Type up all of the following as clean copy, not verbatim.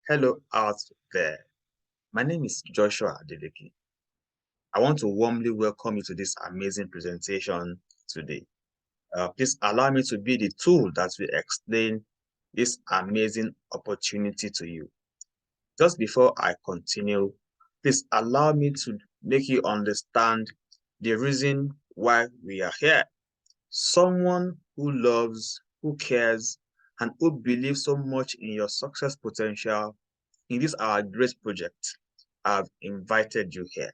Hello out there. My name is Joshua Adeleke. I want to warmly welcome you to this amazing presentation today. Please allow me to be the tool that will explain this amazing opportunity to you. Just before I continue, please allow me to make you understand the reason why we are here. Someone who loves, who cares, and who believes so much in your success potential in this our great project, I've invited you here.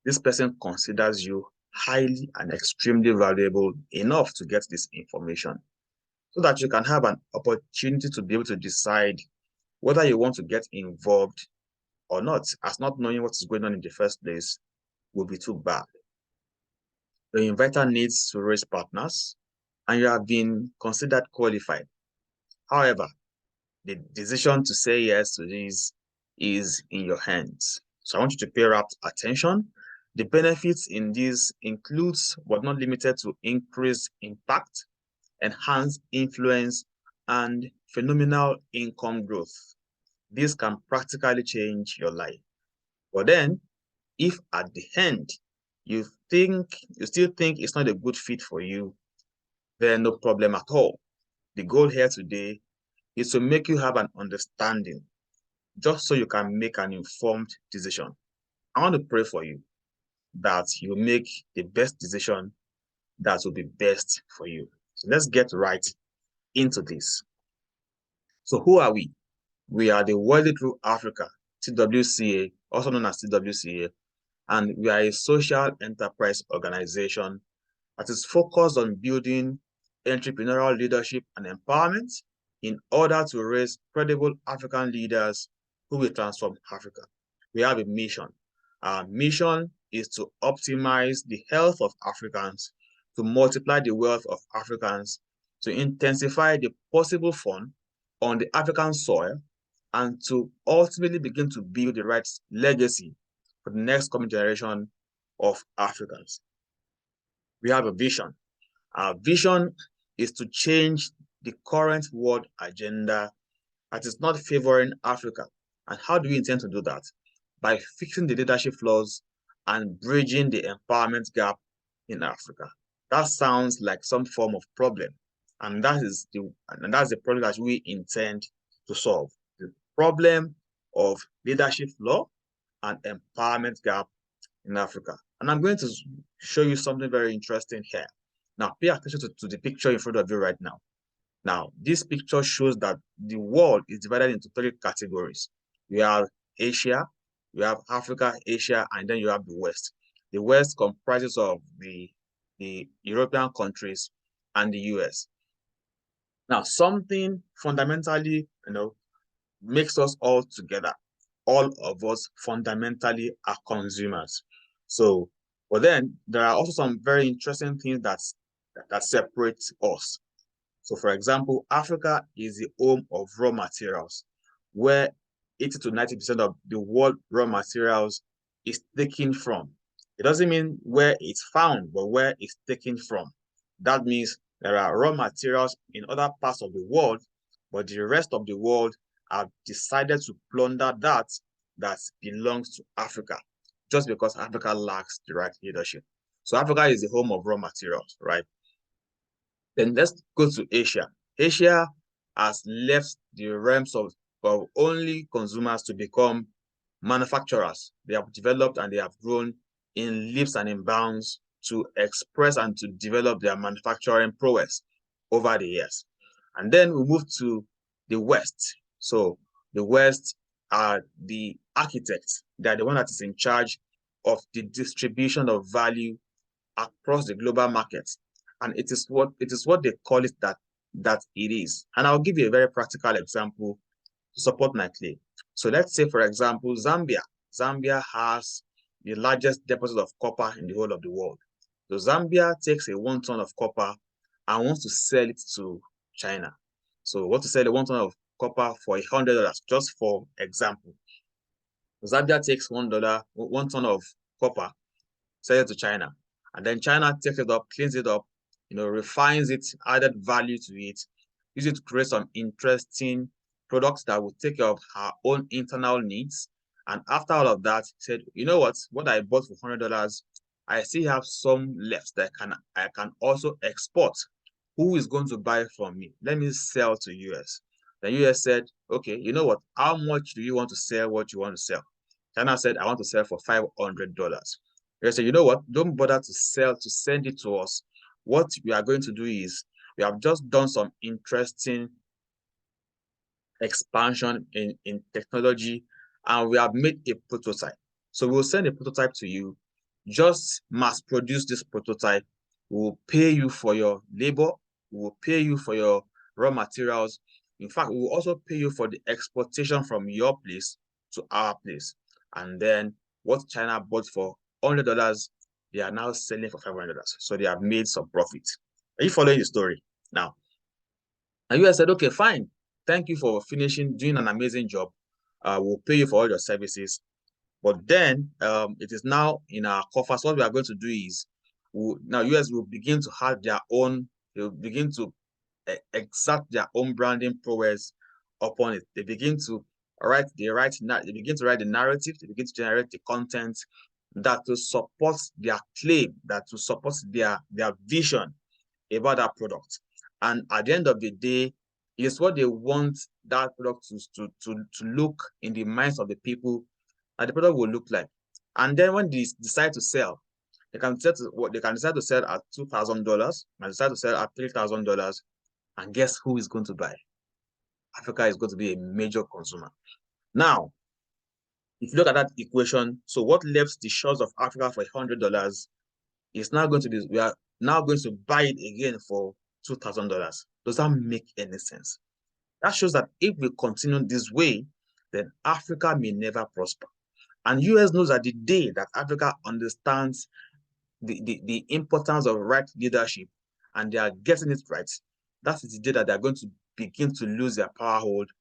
This person considers you highly and extremely valuable enough to get this information so that you can have an opportunity to be able to decide whether you want to get involved or not, as not knowing what is going on in the first place will be too bad. The inviter needs to raise partners and you have been considered qualified. However, the decision to say yes to this is in your hands. So I want you to pay rapt attention. The benefits in this includes, but not limited to, increased impact, enhanced influence, and phenomenal income growth. This can practically change your life. But then, if at the end you still think it's not a good fit for you, then no problem at all. The goal here today is to make you have an understanding just so you can make an informed decision. I want to pray for you that you make the best decision that will be best for you. So let's get right into this. So who are we? We are the Worldly Through Africa, TWCA, also known as TWCA, and we are a social enterprise organization that is focused on building entrepreneurial leadership and empowerment in order to raise credible African leaders who will transform Africa. We have a mission. Our mission is to optimize the health of Africans, to multiply the wealth of Africans, to intensify the possible fun on the African soil, and to ultimately begin to build the right legacy for the next coming generation of Africans. We have a vision. Our vision is to change the current world agenda that is not favoring Africa. And how do we intend to do that? By fixing the leadership flaws and bridging the empowerment gap in Africa. That sounds like some form of problem. And that's the problem that we intend to solve. The problem of leadership flaw and empowerment gap in Africa. And I'm going to show you something very interesting here. Now, pay attention to the picture in front of you right now. Now, this picture shows that the world is divided into three categories. You have Asia, you have Africa, Asia, and then you have the West. The West comprises of the European countries and the US. Now, something fundamentally, makes us all together. All of us fundamentally are consumers. So, but then there are also some very interesting things that separate us. So, for example, Africa is the home of raw materials, where 80 to 90% of the world raw materials is taken from. It doesn't mean where it's found, but where it's taken from. That means there are raw materials in other parts of the world, but the rest of the world have decided to plunder that belongs to Africa, just because Africa lacks the right leadership. So Africa is the home of raw materials, right? Then let's go to Asia. Asia has left the realms of only consumers to become manufacturers. They have developed and they have grown in leaps and in bounds to express and to develop their manufacturing prowess over the years. And then we move to the West. So the West are the architects. They are the one that is in charge of the distribution of value across the global markets. And it is what they call it that it is. And I'll give you a very practical example to support my claim. So let's say, for example, Zambia. Zambia has the largest deposit of copper in the whole of the world. So Zambia takes a 1 ton of copper and wants to sell it to China. So want to sell a 1 ton of copper for $100, just for example. Zambia takes $1, 1 ton of copper, sell it to China. And then China takes it up, cleans it up, refines it, added value to it, use it to create some interesting products that will take care of her own internal needs. And after all of that, said, you know what I bought for $100, I still have some left that I can also export. Who is going to buy from me? Let me sell to US. The US said, okay, you know what? How much do you want to sell what you want to sell? China said, I want to sell for $500. They said, you know what? Don't bother to send it to us. What we are going to do is we have just done some interesting expansion in technology, and we have made a prototype. So we'll send a prototype to you. Just mass produce this prototype. We'll pay you for your labor. We'll pay you for your raw materials. In fact, we will also pay you for the exportation from your place to our place. And then what China bought for $100, they are now selling for $500. So they have made some profit. Are you following the story? Now, and US said, okay, fine. Thank you for doing an amazing job. We'll pay you for all your services. But then it is now in our coffers. What we are going to do is now US will begin to have their own, they'll begin to exert their own branding prowess upon it. They begin to they begin to write the narrative, they begin to generate the content that will support their claim, that will support their vision about that product. And at the end of the day, it's what they want that product to look in the minds of the people, and the product will look like. And then when they decide to sell, they can decide to sell at $2,000, and decide to sell at $3,000. And guess who is going to buy? Africa is going to be a major consumer. Now, if you look at that equation, so what left the shores of Africa for $100 is now going to be, we are now going to buy it again for $2,000. Does that make any sense? That shows that if we continue this way, then Africa may never prosper. And US knows that the day that Africa understands the importance of right leadership and they are getting it right, that is the day that they're going to begin to lose their power hold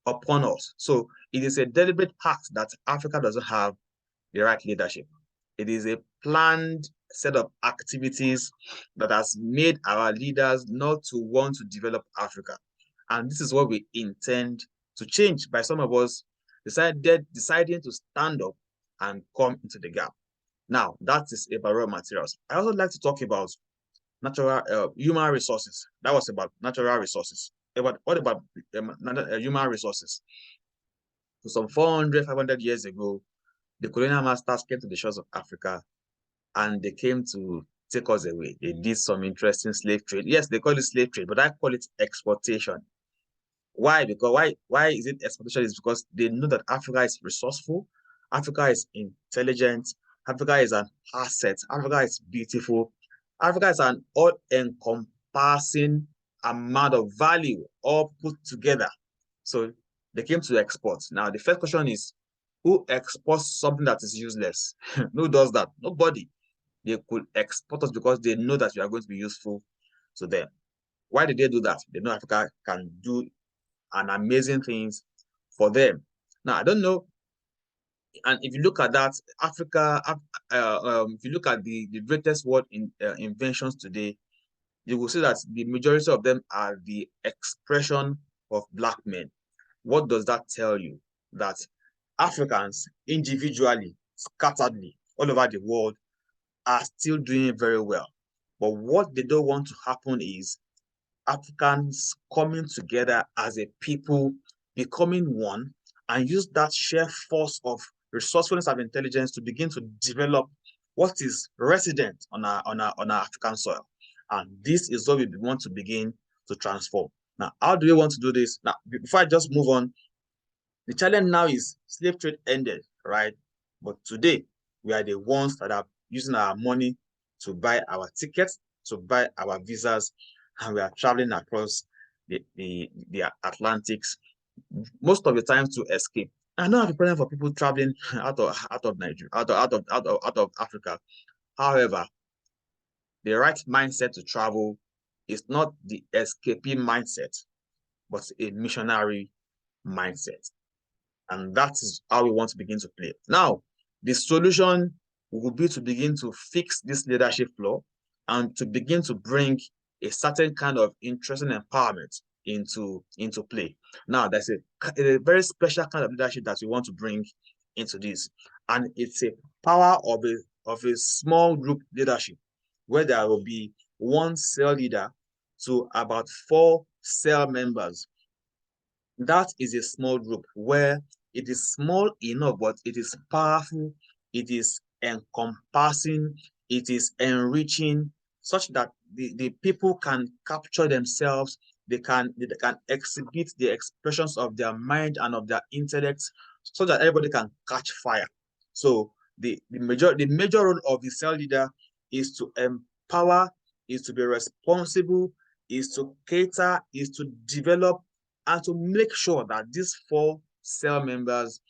upon us. So it is a deliberate act that Africa doesn't have the right leadership. It is a planned set of activities that has made our leaders not to want to develop Africa. And this is what we intend to change by some of us deciding to stand up and come into the gap. Now, that is about raw materials. I also like to talk about natural human resources. That was about natural resources. What about human resources? So some 400, 500 years ago, the colonial masters came to the shores of Africa and they came to take us away. They did some interesting slave trade. Yes, they call it slave trade, but I call it exportation. Why? Because why is it exportation? Is because they know that Africa is resourceful, Africa is intelligent, Africa is an asset, Africa is beautiful, Africa is an all-encompassing amount of value all put together. So they came to export. Now the first question is, who exports something that is useless? Who does that? Nobody. They could export us because they know that we are going to be useful to them. Why did they do that? They know Africa can do an amazing things for them. Now, I don't know. And if you look at that, Africa, if you look at the greatest world inventions today, you will see that the majority of them are the expression of Black men. What does that tell you? That Africans individually, scatteredly, all over the world, are still doing very well. But what they don't want to happen is Africans coming together as a people, becoming one, and use that sheer force of resourcefulness and intelligence to begin to develop what is resident on our African soil. And this is what we want to begin to transform. Now, how do we want to do this? Now, before I just move on, the challenge now is slave trade ended, right? But today, we are the ones that are using our money to buy our tickets, to buy our visas, and we are traveling across the Atlantics, most of the time to escape. I don't have a problem for people traveling out of Nigeria, out of Africa. However, the right mindset to travel is not the escaping mindset, but a missionary mindset. And that is how we want to begin to play. Now, the solution will be to begin to fix this leadership flaw and to begin to bring a certain kind of interest and empowerment into play. Now, there's a very special kind of leadership that we want to bring into this, and it's a power of a small group leadership, where there will be one cell leader to about 4 cell members. That is a small group where it is small enough, but it is powerful, it is encompassing, it is enriching, such that the people can capture themselves, they can exhibit the expressions of their mind and of their intellect, so that everybody can catch fire. So the major role of the cell leader is to empower, is to be responsible, is to cater, is to develop, and to make sure that these 4 cell members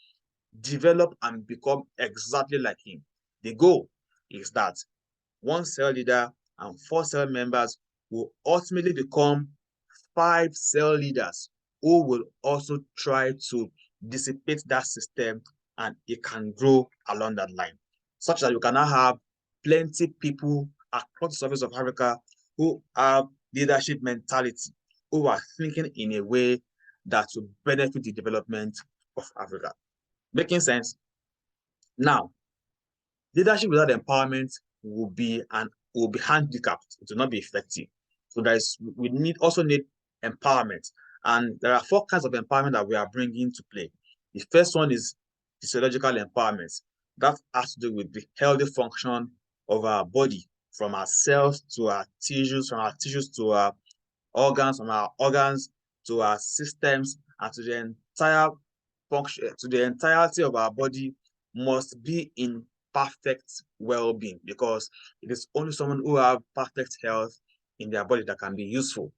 develop and become exactly like him. The goal is that 1 cell leader and 4 cell members will ultimately become 5 cell leaders who will also try to dissipate that system, and it can grow along that line, such that you can now have plenty people across the surface of Africa who have leadership mentality, who are thinking in a way that will benefit the development of Africa. Making sense? Now, leadership without empowerment will be handicapped. It will not be effective. So we also need empowerment, and there are 4 kinds of empowerment that we are bringing to play. The first one is physiological empowerment. That has to do with the healthy function of our body, from our cells to our tissues, from our tissues to our organs, from our organs to our systems, and to the entire function, to the entirety of our body must be in perfect well-being, because it is only someone who have perfect health in their body that can be useful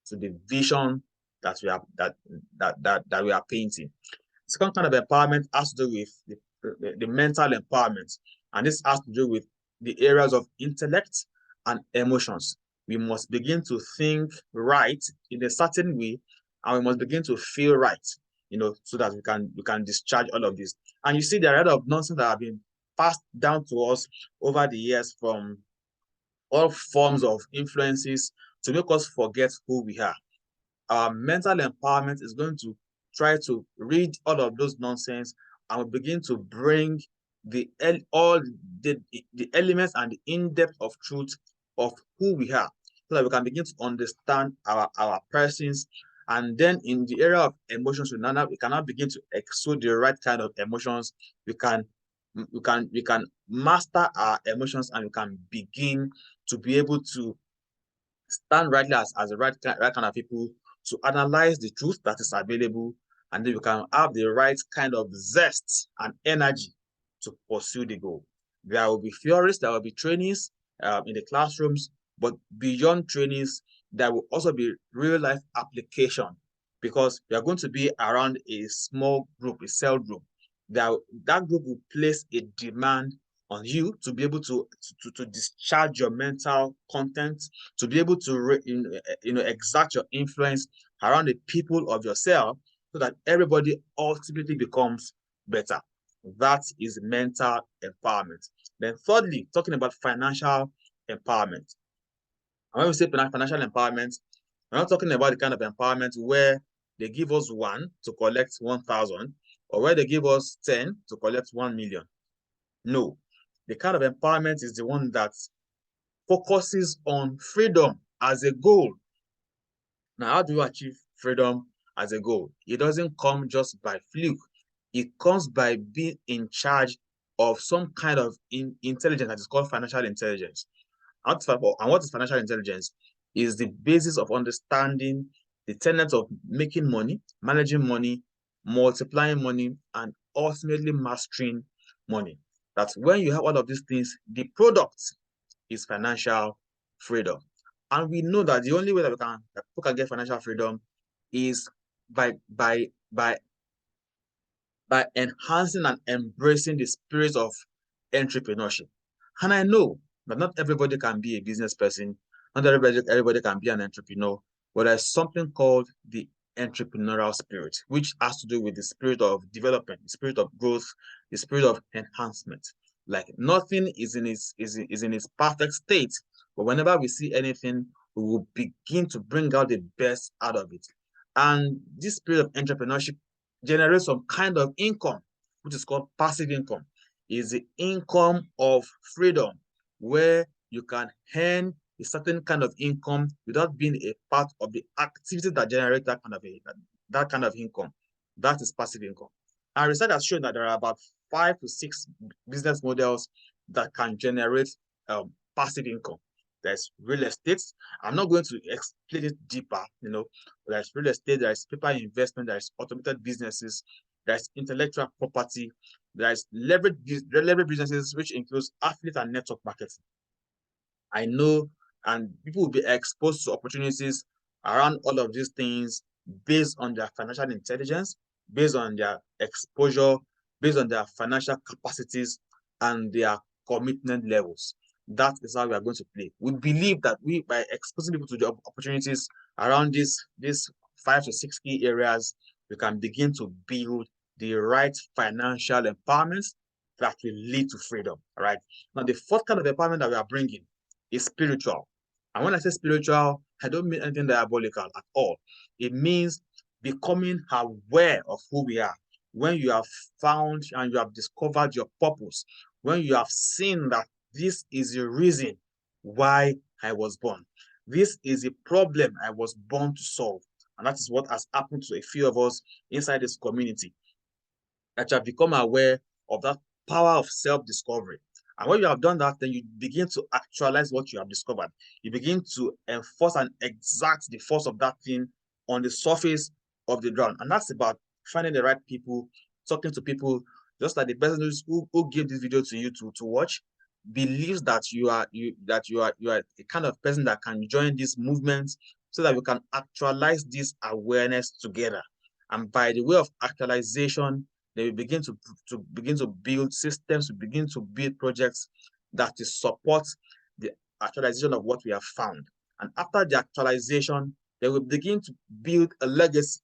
to the vision that we are painting. The second kind of empowerment has to do with the mental empowerment, and this has to do with the areas of intellect and emotions. We must begin to think right in a certain way, and we must begin to feel right, so that we can discharge all of this. And you see, there are a lot of nonsense that have been passed down to us over the years from all forms of influences to make us forget who we are. Our mental empowerment is going to try to read all of those nonsense, and we begin to bring all the elements and the in-depth of truth of who we are, so that we can begin to understand our persons. And then in the area of emotions, we cannot begin to exude the right kind of emotions. We can master our emotions, and we can begin to be able to stand rightly as the right kind of people, to analyze the truth that is available, and then we can have the right kind of zest and energy to pursue the goal. There will be theorists, there will be trainees in the classrooms, but beyond trainees, there will also be real life application, because we are going to be around a small group, a cell group. That group will place a demand on you to be able to discharge your mental content, to be able to exert your influence around the people of your cell, so that everybody ultimately becomes better. That is mental empowerment. Then thirdly, talking about financial empowerment. And when we say financial empowerment, we're not talking about the kind of empowerment where they give us 1 to collect 1,000, or where they give us 10 to collect 1 million. No, the kind of empowerment is the one that focuses on freedom as a goal. Now, how do you achieve freedom as a goal? It doesn't come just by fluke. It comes by being in charge of some kind of intelligence that is called financial intelligence. And what is financial intelligence? Is the basis of understanding the tenets of making money, managing money, multiplying money, and ultimately mastering money. That's when you have all of these things, the product is financial freedom. And we know that the only way that people can get financial freedom is by enhancing and embracing the spirit of entrepreneurship. And I know that not everybody can be a business person, not everybody can be an entrepreneur, but there's something called the entrepreneurial spirit, which has to do with the spirit of development, the spirit of growth, the spirit of enhancement. Like nothing is in its perfect state, but whenever we see anything, we will begin to bring out the best out of it. And this period of entrepreneurship generates some kind of income, which is called passive income. Is the income of freedom, where you can earn a certain kind of income without being a part of the activity that generates that kind of income. That is passive income. And research has shown that there are about 5 to 6 business models that can generate passive income. There's real estate. I'm not going to explain it deeper. There's real estate, there's paper investment, there's automated businesses, there's intellectual property, there's leverage businesses, which includes affiliate and network marketing. I know, and people will be exposed to opportunities around all of these things based on their financial intelligence, based on their exposure, based on their financial capacities and their commitment levels. That is how we are going to play. We believe that by exposing people to the opportunities around these 5 to 6 key areas, we can begin to build the right financial empowerment that will lead to freedom. All right. Now, the fourth kind of empowerment that we are bringing is spiritual. And when I say spiritual, I don't mean anything diabolical at all. It means becoming aware of who we are. When you have found and you have discovered your purpose, when you have seen that this is the reason why I was born, this is a problem I was born to solve. And that is what has happened to a few of us inside this community, that you have become aware of that power of self-discovery. And when you have done that, then you begin to actualize what you have discovered. You begin to enforce and exact the force of that thing on the surface of the ground. And that's about finding the right people, talking to people, just like the person who gave this video to you to watch, believes that you are a kind of person that can join this movement so that we can actualize this awareness together. And by the way of actualization, they will begin to build systems, to begin to build projects that will support the actualization of what we have found. And after the actualization, they will begin to build a legacy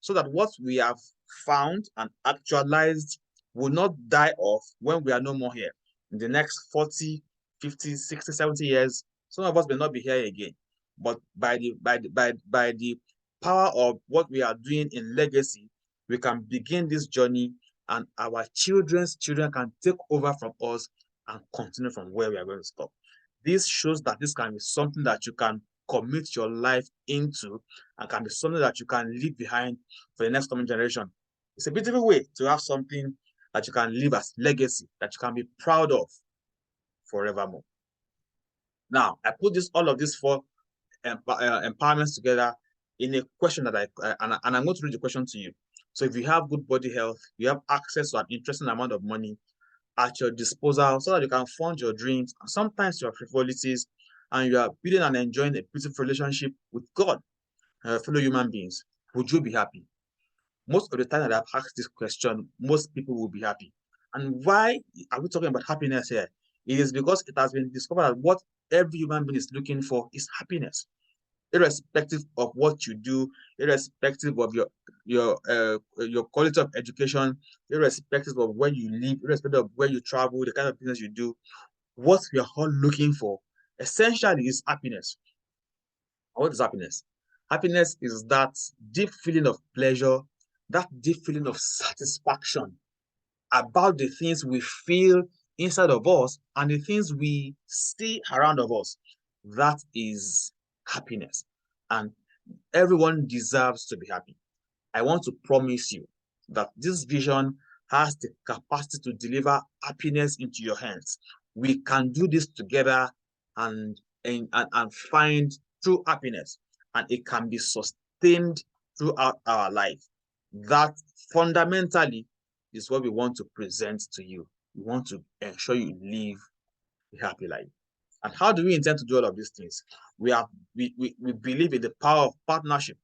so that what we have found and actualized will not die off when we are no more here. In the next 40, 50, 60, 70 years, some of us may not be here again. But by the power of what we are doing in legacy, we can begin this journey, and our children's children can take over from us and continue from where we are going to stop. This shows that this can be something that you can commit your life into and can be something that you can leave behind for the next coming generation. It's a beautiful way to have something that you can leave as legacy, that you can be proud of forevermore. Now, I put all of these four empowerments together in a question that and I'm going to read the question to you. So if you have good body health, you have access to an interesting amount of money at your disposal so that you can fund your dreams and sometimes your frivolities, and you are building and enjoying a beautiful relationship with God and fellow human beings, would you be happy? Most of the time that I've asked this question, most people will be happy. And why are we talking about happiness here? It is because it has been discovered that what every human being is looking for is happiness, irrespective of what you do, irrespective of your quality of education, irrespective of where you live, irrespective of where you travel, the kind of business you do. What we are all looking for essentially is happiness. What is happiness? Happiness is that deep feeling of pleasure, that deep feeling of satisfaction about the things we feel inside of us and the things we see around of us. That is happiness. And everyone deserves to be happy. I want to promise you that this vision has the capacity to deliver happiness into your hands. We can do this together and find true happiness, and it can be sustained throughout our life. That fundamentally is what we want to present to you. We want to ensure you live a happy life. And how do we intend to do all of these things? We believe in the power of partnership.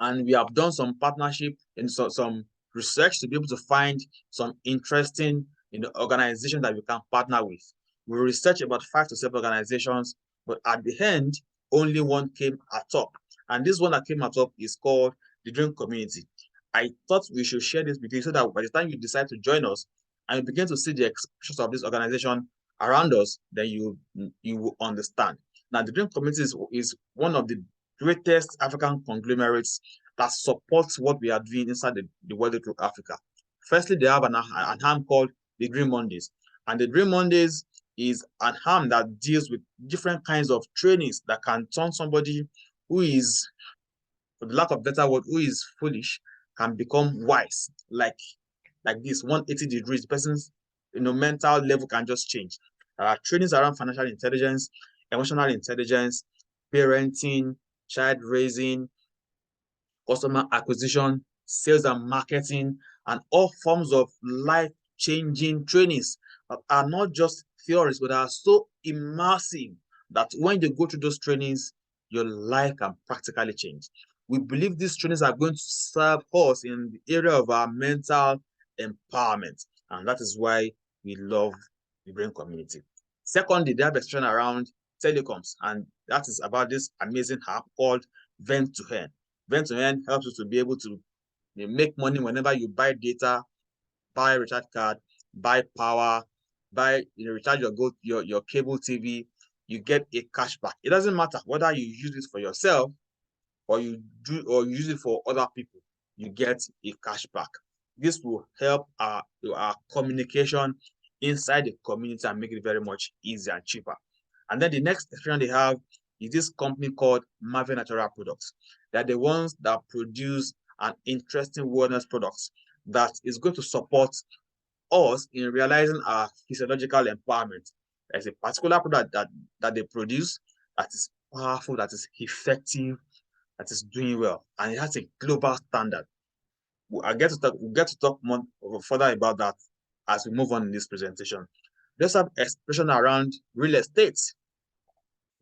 And we have done some partnership in some research to be able to find some interesting organization that we can partner with. We researched about 5 to 7 organizations, but at the end, only one came at top. And this one that came at top is called the Dream Community. I thought we should share this with you so that by the time you decide to join us and you begin to see the expressions of this organization around us, then you will understand. Now, the Dream Community is one of the greatest African conglomerates that supports what we are doing inside the World Group Africa. Firstly, they have an arm called the Green Mondays. And the Green Mondays is an arm that deals with different kinds of trainings that can turn somebody who is, for the lack of better word, who is foolish, can become wise. Like this 180 degrees, the person's mental level can just change. There are trainings around financial intelligence, emotional intelligence, parenting, child raising, customer acquisition, sales and marketing, and all forms of life-changing trainings that are not just theories, but are so immersive that when you go through those trainings, your life can practically change. We believe these trainings are going to serve us in the area of our mental empowerment, and that is why we love the brain community. Secondly, they have expression around telecoms, and that is about this amazing app called Vent to Earn. Vent to Earn helps you to be able to make money whenever you buy data, buy recharge card, buy power, buy recharge your cable TV. You get a cashback. It doesn't matter whether you use it for yourself or you use it for other people. You get a cashback. This will help our communication inside the community and make it very much easier and cheaper. And then the next experience they have is this company called Marvel Natural Products. They're the ones that produce an interesting wellness products that is going to support us in realizing our physiological empowerment. There's a particular product that they produce that is powerful, that is effective, that is doing well, and it has a global standard. We'll get to talk more further about that as we move on in this presentation. There's some expression around real estate.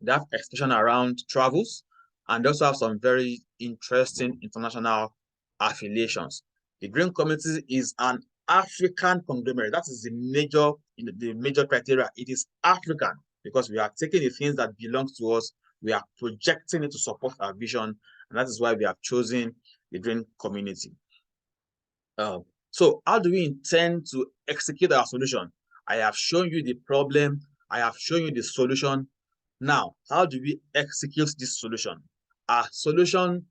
They have expression around travels, and they also have some very interesting international affiliations. The Green Community is an African conglomerate. That is the major criteria. It is African because we are taking the things that belong to us, we are projecting it to support our vision, and that is why we have chosen the Green Community. So how do we intend to execute our solution? I have shown you the problem. I have shown you the solution. Now, how do we execute this solution? Our solution,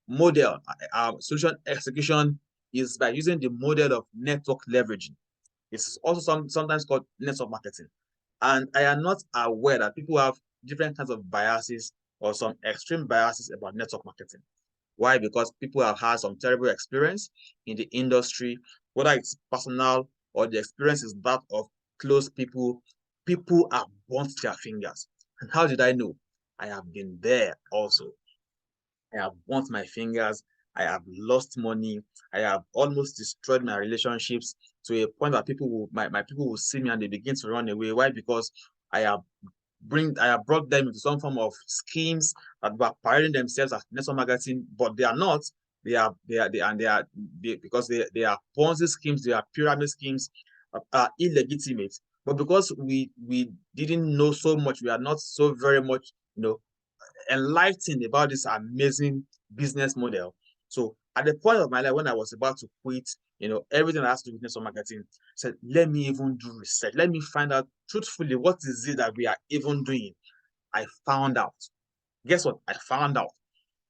model, our solution execution is by using the model of network leveraging. It's also sometimes called network marketing. And I am not aware that people have different kinds of biases or some extreme biases about network marketing. Why? Because people have had some terrible experience in the industry, whether it's personal or the experience is that of close people. People have burnt their fingers. And how did I know? I have been there also. I have burnt my fingers. I have lost money. I have almost destroyed my relationships to a point that my people will see me and they begin to run away. Why? Because I have brought them into some form of schemes that were parading themselves as network marketing, but they are not. Because they are Ponzi schemes, they are pyramid schemes, are illegitimate. But because we didn't know so much, we are not so very much, enlightened about this amazing business model. So at the point of my life when I was about to quit, everything that has to do with network marketing, I said, let me even do research. Let me find out truthfully what is it that we are even doing. I found out. Guess what? I found out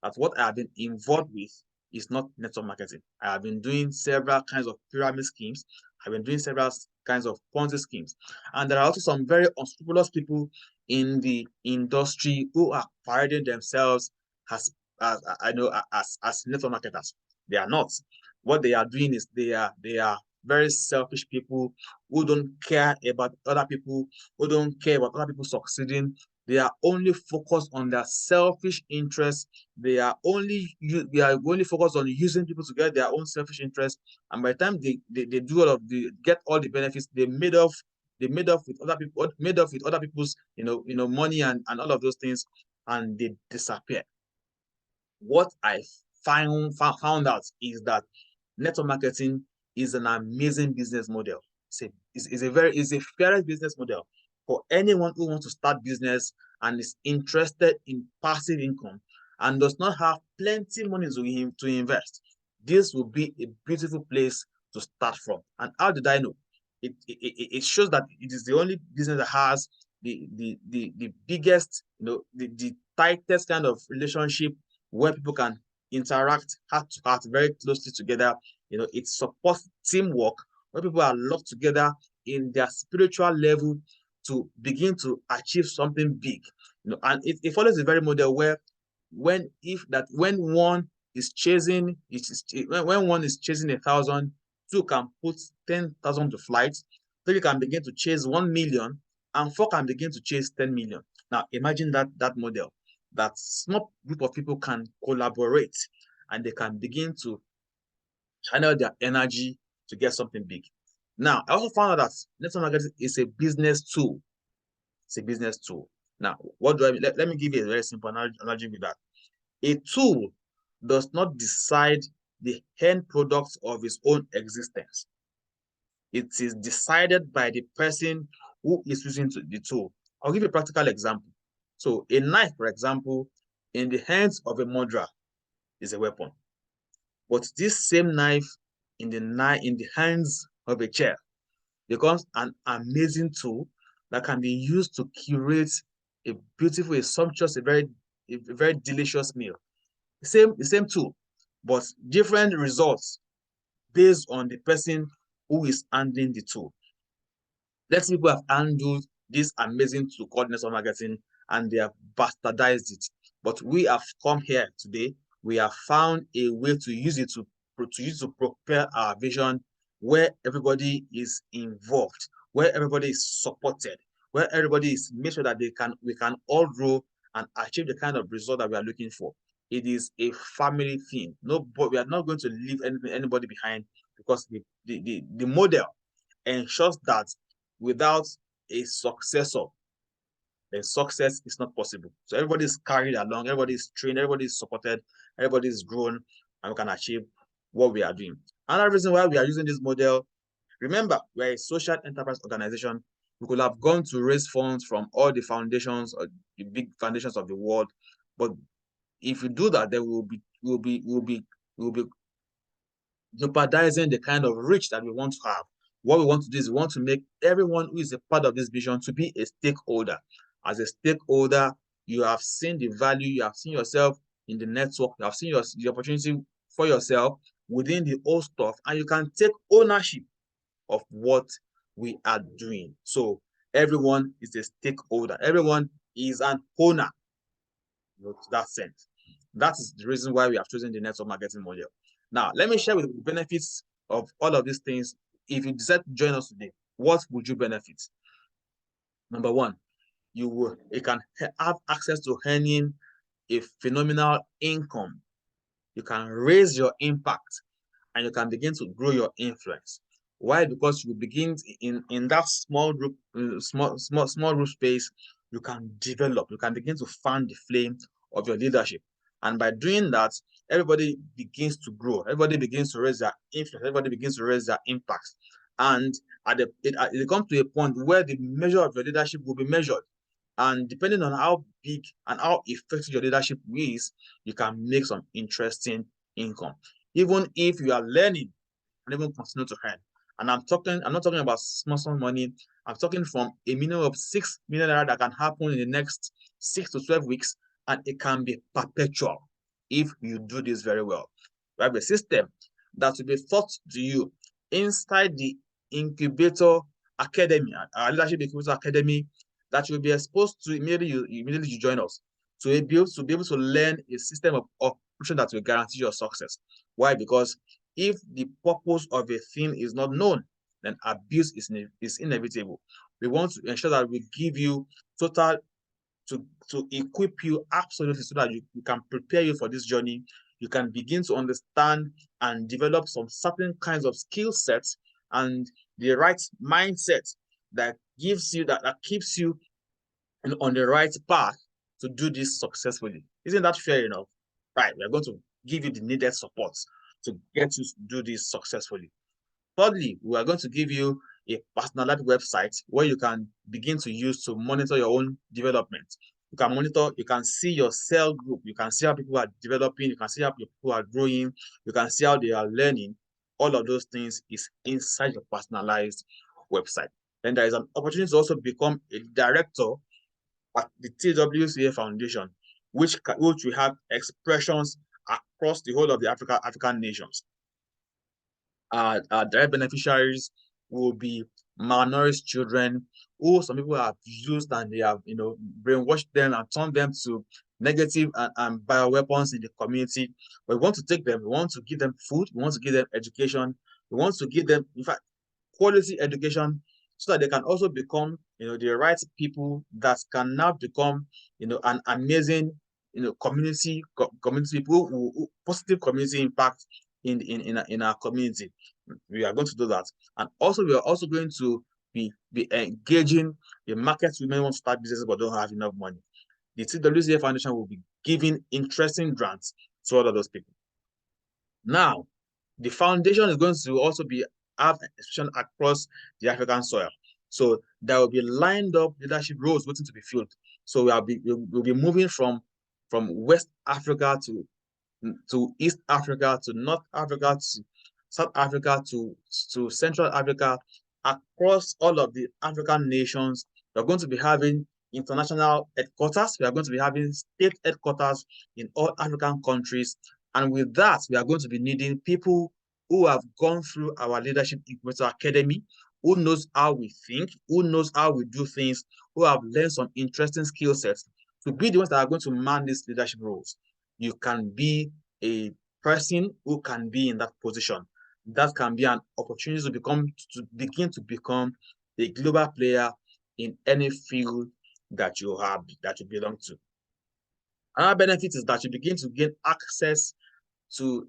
that what I have been involved with is not network marketing. I have been doing several kinds of pyramid schemes. I've been doing several kinds of Ponzi schemes. And there are also some very unscrupulous people in the industry who are parading themselves as network marketers. They are not. What they are doing is they are very selfish people who don't care about other people, who don't care about other people succeeding. They are only focused on their selfish interests. They are only focused on using people to get their own selfish interests. And by the time they do get all the benefits, they made off with other people's money and all of those things, and they disappear. What I found out is that network marketing is an amazing business model. It's a fair business model for anyone who wants to start business and is interested in passive income and does not have plenty money to invest. This will be a beautiful place to start from. And how did I know? It shows that it is the only business that has the biggest, the tightest kind of relationship where people can interact heart to heart very closely together. It supports teamwork where people are locked together in their spiritual level to begin to achieve something big. And it follows a very model where when one is chasing when one is chasing 1,000, two can put 10,000 to flight, three can begin to chase 1 million, and four can begin to chase 10 million. Now imagine that model, that small group of people can collaborate and they can begin to channel their energy to get something big. Now, I also found out that network marketing is a business tool. It's a business tool. Now, what do I mean? Let me give you a very simple analogy with that. A tool does not decide the end product of its own existence. It is decided by the person who is using the tool. I'll give you a practical example. So a knife, for example, in the hands of a murderer is a weapon. But this same knife in the hands of a chair becomes an amazing tool that can be used to curate a beautiful, a sumptuous, a very delicious meal. The same tool, but different results based on the person who is handling the tool. Let's people have handled this amazing tool called network marketing and they have bastardized it. But we have come here today. We have found a way to use it to propel our vision, where everybody is involved, where everybody is supported, where everybody is made sure that we can all grow and achieve the kind of result that we are looking for. It is a family thing. No, but we are not going to leave anybody behind, because the model ensures that without a successor, then success is not possible. So everybody is carried along, everybody is trained, everybody is supported, everybody is grown, and we can achieve what we are doing. Another reason why we are using this model, remember, we're a social enterprise organization. We could have gone to raise funds from all the foundations or the big foundations of the world, but if we do that, then we'll be jeopardizing the kind of reach that we want to have. What we want to do is we want to make everyone who is a part of this vision to be a stakeholder. As a stakeholder, you have seen the value, you have seen yourself in the network, you have seen the opportunity for yourself within the whole stuff, and you can take ownership of what we are doing. So everyone is a stakeholder. Everyone is an owner, to that sense. That is the reason why we have chosen the network marketing model. Now, let me share with you the benefits of all of these things. If you decide to join us today, what would you benefit? Number one, you can have access to earning a phenomenal income. You can raise your impact and you can begin to grow your influence. Why? Because you begin in that small group, small group space, you can develop, you can begin to fan the flame of your leadership. And by doing that, everybody begins to grow, everybody begins to raise their influence, everybody begins to raise their impact. And it comes to a point where the measure of your leadership will be measured. And depending on how big and how effective your leadership is, you can make some interesting income. Even if you are learning and even continue to earn. And I'm not talking about small money. I'm talking from a minimum of 6 million naira that can happen in the next 6 to 12 weeks, and it can be perpetual if you do this very well. We have a system that will be taught to you inside the incubator academy, our leadership incubator academy, that you'll be exposed to immediately you join us. So you'll be able to learn a system of operation that will guarantee your success. Why? Because if the purpose of a thing is not known, then abuse is inevitable. We want to ensure that we give you total to equip you absolutely so that you can prepare you for this journey. You can begin to understand and develop some certain kinds of skill sets and the right mindset that gives you that keeps you on the right path to do this successfully. Isn't that fair enough? Right, we're going to give you the needed support to get you to do this successfully. Thirdly, we are going to give you a personalized website where you can begin to use to monitor your own development. You can monitor, you can see your cell group, you can see how people are developing, you can see how people are growing, you can see how they are learning. All of those things is inside your personalized website. then there is an opportunity to also become a director at the TWCA Foundation, which will have expressions across the whole of the African nations. Our direct beneficiaries will be malnourished children who some people have used and they have, brainwashed them and turned them to negative and bioweapons in the community. But we want to take them, we want to give them food, we want to give them education, we want to give them, in fact, quality education so that they can also become, the right people that can now become, an amazing, community people who positive community impact in our community. We are going to do that. And also, we are also going to be engaging the market women who want to start businesses but don't have enough money. The TWCA Foundation will be giving interesting grants to all of those people. Now, the foundation is going to also have expression across the African soil. So there will be lined up leadership roles waiting to be filled. So we'll be moving from West Africa to East Africa, to North Africa, to South Africa, to Central Africa, across all of the African nations. We're going to be having international headquarters. We are going to be having state headquarters in all African countries. And with that, we are going to be needing people who have gone through our Leadership Incubator Academy, who knows how we think, who knows how we do things, who have learned some interesting skill sets to be the ones that are going to man these leadership roles. You can be a person who can be in that position. That can be an opportunity to begin to become a global player in any field that you belong to. Another benefit is that you begin to gain access to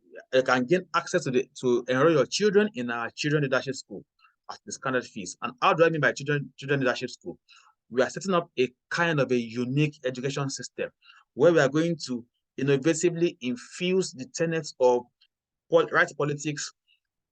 enroll your children in our children leadership school at discounted fees. And how do I mean by children leadership school? We are setting up a kind of a unique education system where we are going to innovatively infuse the tenets of right politics,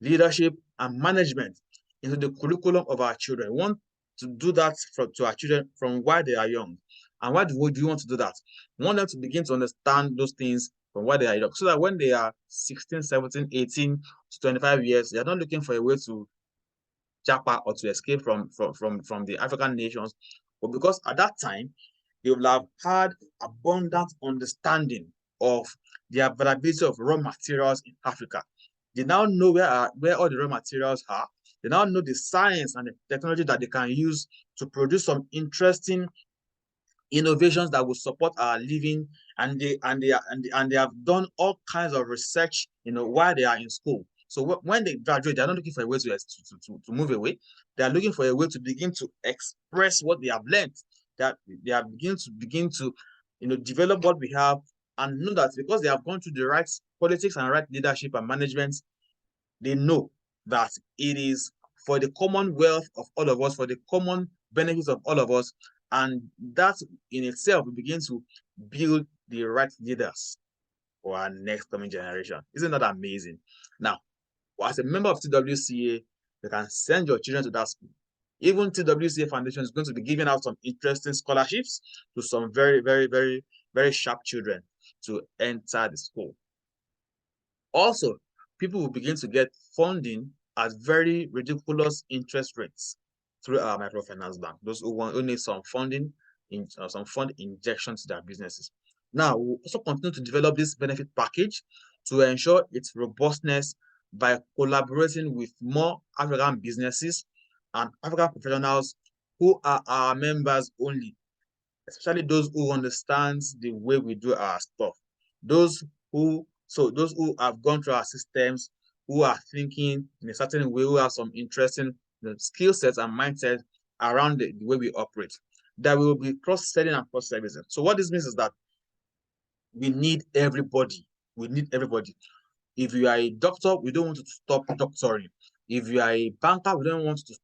leadership, and management into the curriculum of our children. We want to do that to our children from while they are young. And why do you want to do that? We want them to begin to understand those things from why they are young, so that when they are 16, 17, 18 to 25 years, they are not looking for a way to japa or to escape from the African nations, but because at that time, they will have had abundant understanding of the availability of raw materials in Africa. They now know where all the raw materials are. They now know the science and the technology that they can use to produce some interesting innovations that will support our living, and they have done all kinds of research, while they are in school. So when they graduate, they're not looking for a way to move away. They are looking for a way to begin to express what they have learned. That they are begin to develop what we have, and know that because they have gone through the right politics and right leadership and management, they know that it is for the commonwealth of all of us, for the common benefits of all of us, and that in itself will begin to build the right leaders for our next coming generation. Isn't that amazing? Now, as a member of TWCA, you can send your children to that school. Even TWCA Foundation is going to be giving out some interesting scholarships to some very, very, very, very sharp children to enter the school. Also, people will begin to get funding at very ridiculous interest rates through our microfinance bank. Those who need some funding, some fund injections to their businesses. Now, we'll also continue to develop this benefit package to ensure its robustness by collaborating with more African businesses and African professionals who are our members only, especially those who understand the way we do our stuff. Those who have gone through our systems, who are thinking in a certain way, who have some interesting skill sets and mindsets around the way we operate. That will be cross-selling and cross-servicing. So what this means is that we need everybody. We need everybody. If you are a doctor, we don't want you to stop doctoring. If you are a banker, we don't want you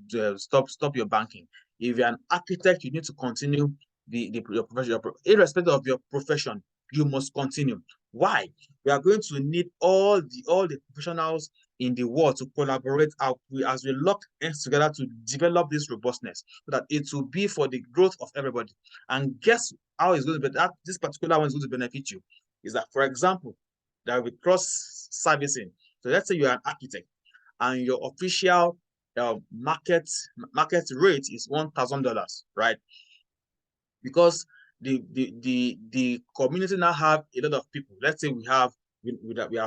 to stop your banking. If you're an architect, you need to continue your profession. Irrespective of your profession, you must continue. Why? We are going to need all the professionals in the world to collaborate as we lock hands together to develop this robustness, so that it will be for the growth of everybody. And guess how it's going to be that this particular one is going to benefit you is that, for example, there will be cross servicing. So let's say you're an architect and your official market rate is $1,000, right? Because the community now have a lot of people. Let's say we have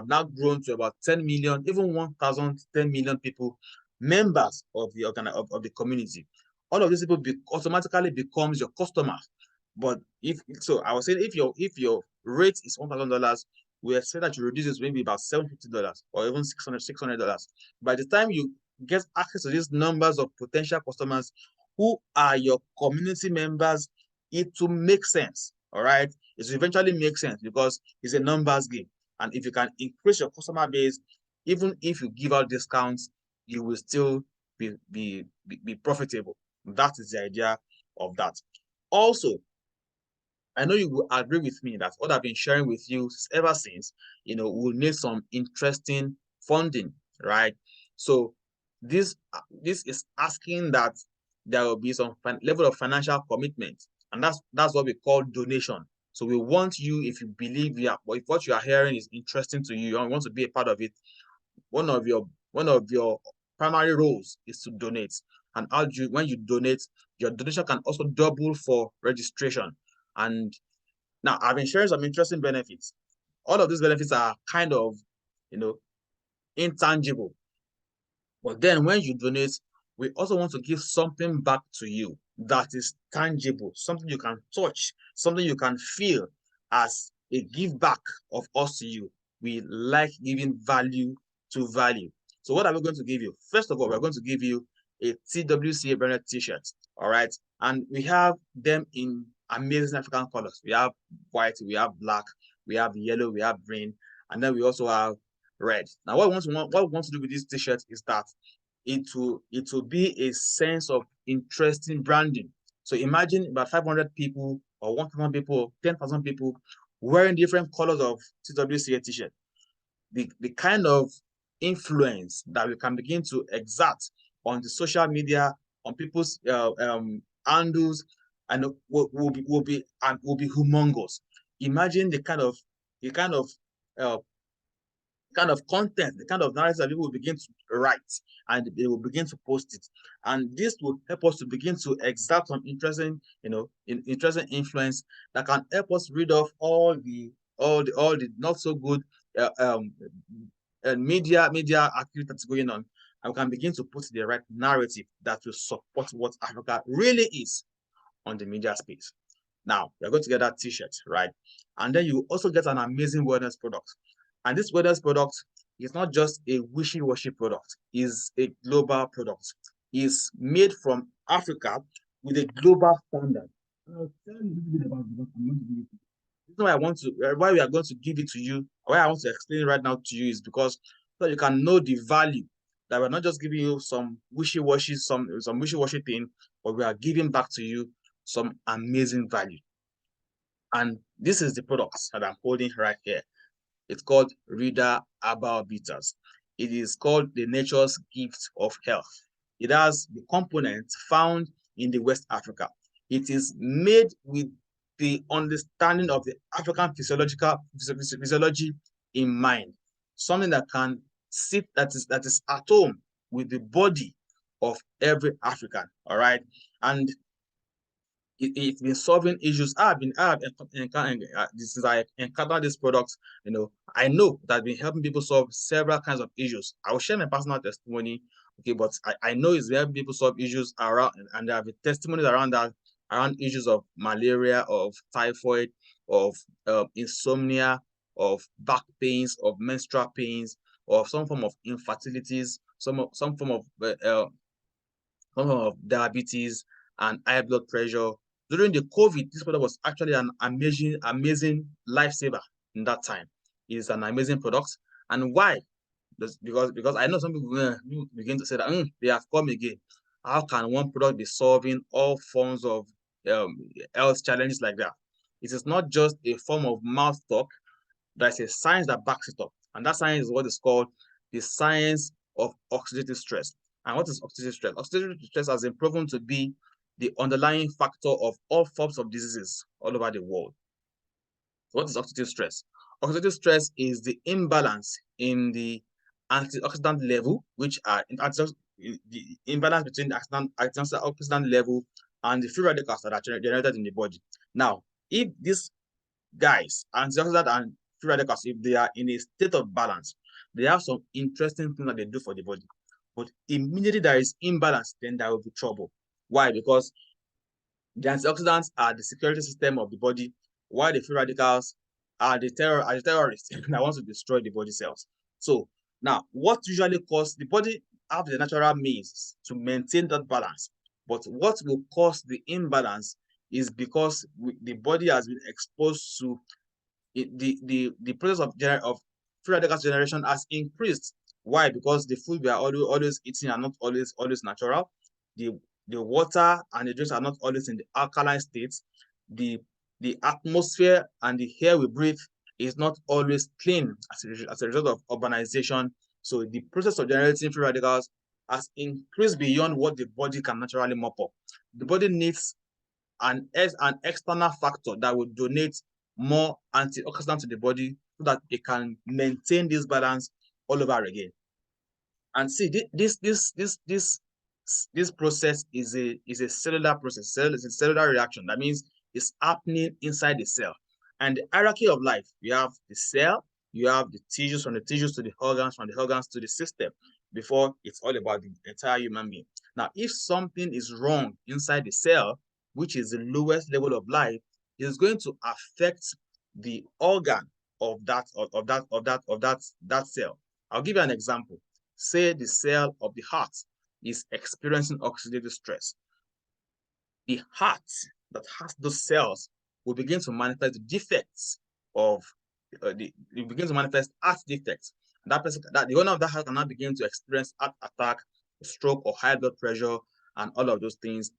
now grown to about 10 million, even 1,000, 10 million people, members of the community. All of these people automatically becomes your customers. But if so, I was saying if your rate is $1,000, we expect that you reduce it to maybe about $750 or even $600. By the time you get access to these numbers of potential customers who are your community members, it will make sense. All right, it will eventually make sense because it's a numbers game. And if you can increase your customer base, even if you give out discounts, you will still be profitable. That is the idea of that. Also, I know you will agree with me that what I've been sharing with you ever since, we'll need some interesting funding, right? So this is asking that there will be some level of financial commitment, and that's what we call donation. So we want you, if you believe if what you are hearing is interesting to you and want to be a part of it, one of your primary roles is to donate. And when you donate, your donation can also double for registration. And now I've been sharing some interesting benefits. All of these benefits are kind of, intangible. But then when you donate, we also want to give something back to you that is tangible, something you can touch, something you can feel as a give back of us to you. We like giving value to value. So what are we going to give you? First of all, we're going to give you a TWCA branded t-shirt. All right. And we have them in amazing African colors. We have white, we have black, we have yellow, we have green, and then we also have red. Now, what we want to do with this t-shirt is that it will be a sense of interesting branding. So imagine about 500 people or 1,000 people, 10,000 people wearing different colors of TWCA t-shirt. The kind of influence that we can begin to exert on the social media, on people's handles, and will be humongous. Imagine the kind of content, the kind of narrative that people will begin to write, and they will begin to post it. And this will help us to begin to exert some interesting influence that can help us rid off all the not so good media activity that's going on, and we can begin to put the right narrative that will support what Africa really is on the media space. Now, you're going to get that t-shirt, right? And then you also get an amazing wellness product. And this wellness product is not just a wishy-washy product, it's a global product. It's made from Africa with a global standard. I'll tell you a little bit about what I'm going to give it to you. This is why we are going to give it to you, why I want to explain it right now to you is because so you can know the value that we're not just giving you some wishy-washy, some wishy-washy thing, but we are giving back to you some amazing value. And this is the products that I'm holding right here. It's called Reader Herbal Bitters. It is called the nature's gift of health. It has the components found in the West Africa. It is made with the understanding of the African physiology in mind. Something that can sit, that is at home with the body of every African. All right. And it's been solving issues. Since I encountered this product, I know that I've been helping people solve several kinds of issues. I will share my personal testimony, okay, but I know it's helping people solve issues around, and there have been testimonies around that, around issues of malaria, of typhoid, of insomnia, of back pains, of menstrual pains, of some form of infertilities, some form of diabetes and high blood pressure. During the COVID, this product was actually an amazing lifesaver in that time. It's an amazing product. And why? Because I know some people begin to say that they have come again. How can one product be solving all forms of health challenges like that? It is not just a form of mouth talk. There's a science that backs it up. And that science is what is called the science of oxidative stress. And what is oxidative stress? Oxidative stress has been proven to be the underlying factor of all forms of diseases all over the world. What is oxidative stress? Oxidative stress is the imbalance in the antioxidant level, which are the imbalance between the antioxidant level and the free radicals that are generated in the body. Now, if these guys, antioxidant and free radicals, if they are in a state of balance, they have some interesting things that they do for the body. But immediately there is imbalance, then there will be trouble. Why? Because the antioxidants are the security system of the body, while the free radicals are the terrorists that want to destroy the body cells. So now, what usually causes the body have the natural means to maintain that balance, but what will cause the imbalance is because the body has been exposed to the process of free radicals generation has increased. Why? Because the food we are always eating are not always natural. The the water and the drinks are not always in the alkaline state. The the atmosphere and the air we breathe is not always clean as a result of urbanization. So the process of generating free radicals has increased beyond what the body can naturally mop up. The body needs an external factor that will donate more antioxidant to the body so that it can maintain this balance all over again. And see, this process is a cellular process. It's a cellular reaction. That means it's happening inside the cell. And the hierarchy of life, you have the cell, you have the tissues, from the tissues to the organs, from the organs to the system, before it's all about the entire human being. Now, if something is wrong inside the cell, which is the lowest level of life, it's going to affect the organ of that cell. I'll give you an example. Say the cell of the heart is experiencing oxidative stress. The heart that has those cells will begin to manifest the defects of it begins to manifest heart defects. The owner of that heart can now begin to experience heart attack, stroke, or high blood pressure, and all of those things.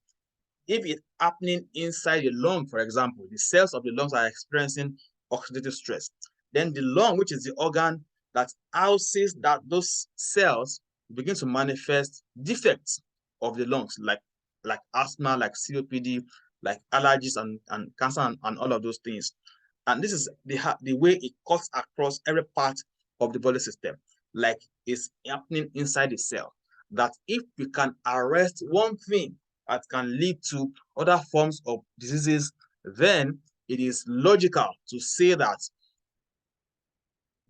If it's happening inside the lung, for example, the cells of the lungs are experiencing oxidative stress, then the lung, which is the organ that houses those cells, begin to manifest defects of the lungs, like asthma, like COPD, like allergies and cancer and all of those things. And this is the way it cuts across every part of the body system, like it's happening inside the cell. That if we can arrest one thing that can lead to other forms of diseases, then it is logical to say that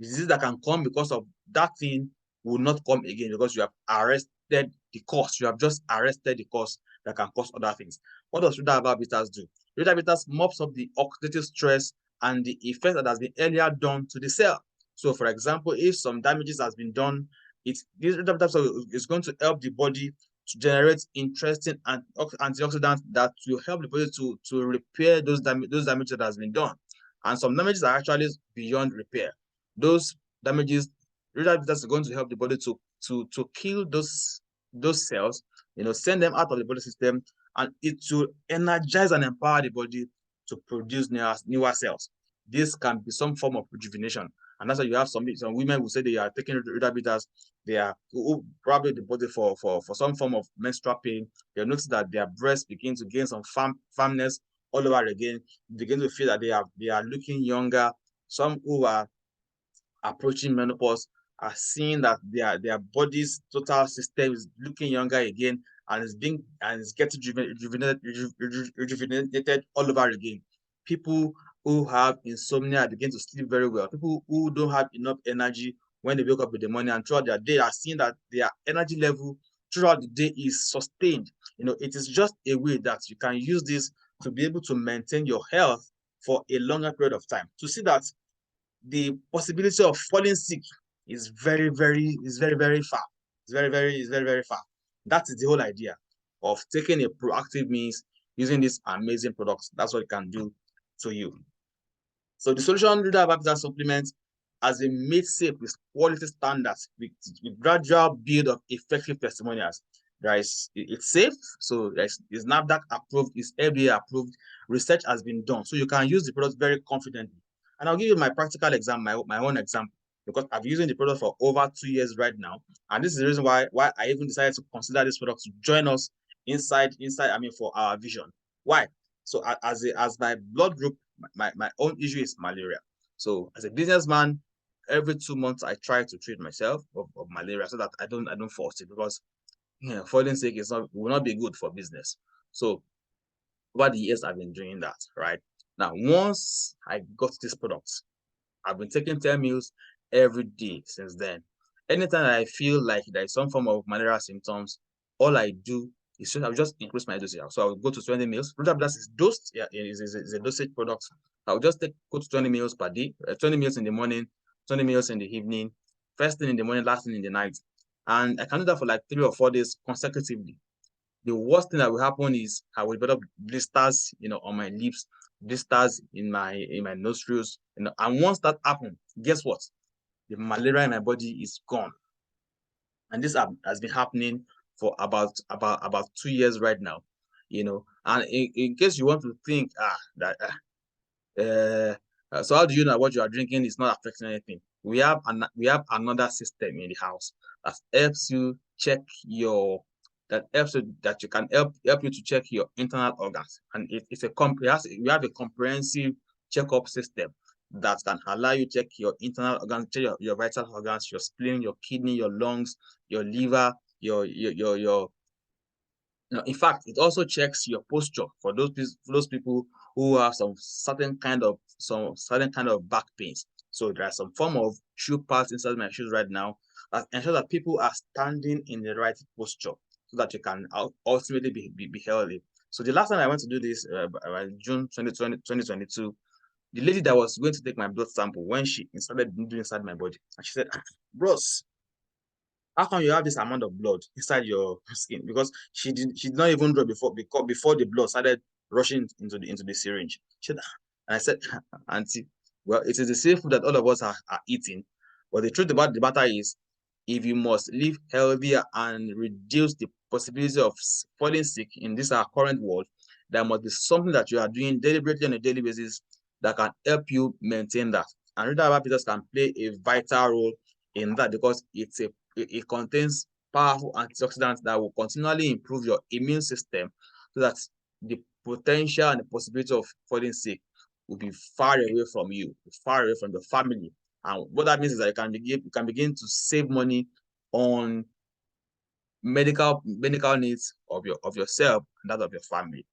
disease that can come because of that thing will not come again, because you have arrested the cause. You have just arrested the cause that can cause other things. What does Rita bitters do? Rita bitters mops up the oxidative stress and the effect that has been earlier done to the cell. So, for example, if some damages has been done, this Rita bitters is going to help the body to generate interesting antioxidants that will help the body to repair those damage that has been done. And some damages are actually beyond repair. Those damages, renal bitters are going to help the body to kill those cells, send them out of the body system, and it will energize and empower the body to produce newer cells. This can be some form of rejuvenation. And that's why you have some women who say they are taking renal bitters, they are probably the body for some form of menstrual pain. They notice that their breasts begin to gain some firmness all over again, begin to feel that they are looking younger. Some who are approaching menopause are seeing that their body's total system is looking younger again, and it's getting rejuvenated all over again. People who have insomnia begin to sleep very well. People who don't have enough energy when they wake up in the morning and throughout their day are seeing that their energy level throughout the day is sustained. It is just a way that you can use this to be able to maintain your health for a longer period of time. To see that the possibility of falling sick is very, very far. It's very, very far. That is the whole idea of taking a proactive means using these amazing products. That's what it can do to you. So the solution Reader Capital supplements has been made safe with quality standards, with gradual build of effective testimonials. It's safe, so it's NAFDAC approved, it's FDA approved, research has been done. So you can use the product very confidently. And I'll give you my practical example, my own example, because I've been using the product for over 2 years right now. And this is the reason why I even decided to consider this product to join us for our vision. Why? So as my blood group, my own issue is malaria. So as a businessman, every 2 months I try to treat myself of malaria so that I don't fall sick, because falling sick will not be good for business. So over the years, I've been doing that, right? Now, once I got this product, I've been taking 10 meals every day since then. Anytime I feel like there is some form of malaria symptoms, all I do is I'll just increase my dosage. So I'll go to 20 meals. Product that is dosed, yeah, is a dosage product. I'll just go to 20 meals per day, 20 meals in the morning, 20 meals in the evening, first thing in the morning, last thing in the night. And I can do that for like 3 or 4 days consecutively. The worst thing that will happen is I will develop blisters, on my lips, blisters in my nostrils, And once that happens, guess what? The malaria in my body is gone. And this has been happening for about 2 years right now. And in case you want to think that so how do you know what you are drinking is not affecting anything? We have another system in the house that helps you check your that helps you that you can help you to check your internal organs, and we have a comprehensive checkup system that can allow you to check your internal organs, check your vital organs, your spleen, your kidney, your lungs, your liver, your in fact, it also checks your posture for those people who have some certain kind of back pains. So there's some form of shoe pads inside my shoes right now that ensure that people are standing in the right posture so that you can ultimately be healthy. So the last time I went to do this, June 2022, the lady that was going to take my blood sample, when she started needle inside my body, and she said, "Bros, how come you have this amount of blood inside your skin?" Because she did not even draw before the blood started rushing into the syringe. And I said, "Auntie, well, it is the same food that all of us are eating. But the truth about the matter is, if you must live healthier and reduce the possibility of falling sick in this our current world, there must be something that you are doing deliberately on a daily basis that can help you maintain that." And reader habitats can play a vital role in that because it contains powerful antioxidants that will continually improve your immune system so that the potential and the possibility of falling sick will be far away from you, far away from the family. And what that means is that you can begin to save money on medical needs of yourself and that of your family.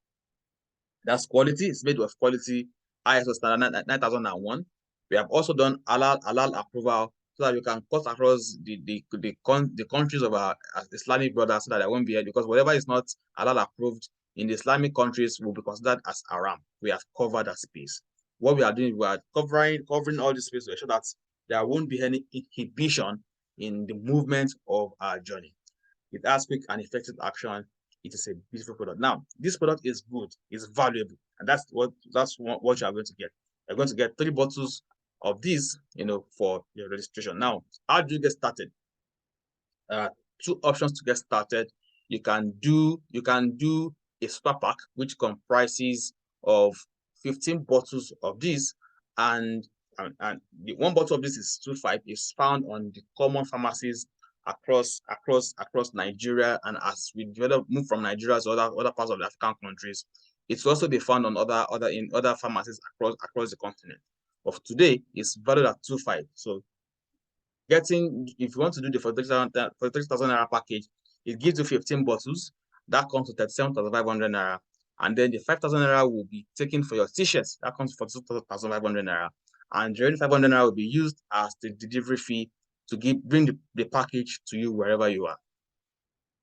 That's quality. It's made with quality ISO standard 9001. We have also done halal approval so that we can cut across the countries of our Islamic brothers so that there won't be, because whatever is not halal approved in the Islamic countries will be considered as haram. We have covered that space. What we are doing, we are covering all this space to ensure that there won't be any inhibition in the movement of our journey. It has quick and effective action. It is a beautiful product. Now, this product is good, it's valuable, and that's what you are going to get. You're going to get 3 bottles of this, for your registration. Now, how do you get started? 2 options to get started. You can do a super pack, which comprises of 15 bottles of this, and the 1 bottle of this is 2.5, is found on the common pharmacies across Nigeria, and as we move from Nigeria to other parts of the African countries, it will also be found on other pharmacies across the continent. Of today, is valued at 2.5. So if you want to do the 30,000 naira package, it gives you 15 bottles. That comes to 37,500 naira. And then the 5,000 naira will be taken for your t-shirts. That comes for 2,500 naira. And the 500 naira will be used as the delivery fee to bring the package to you wherever you are.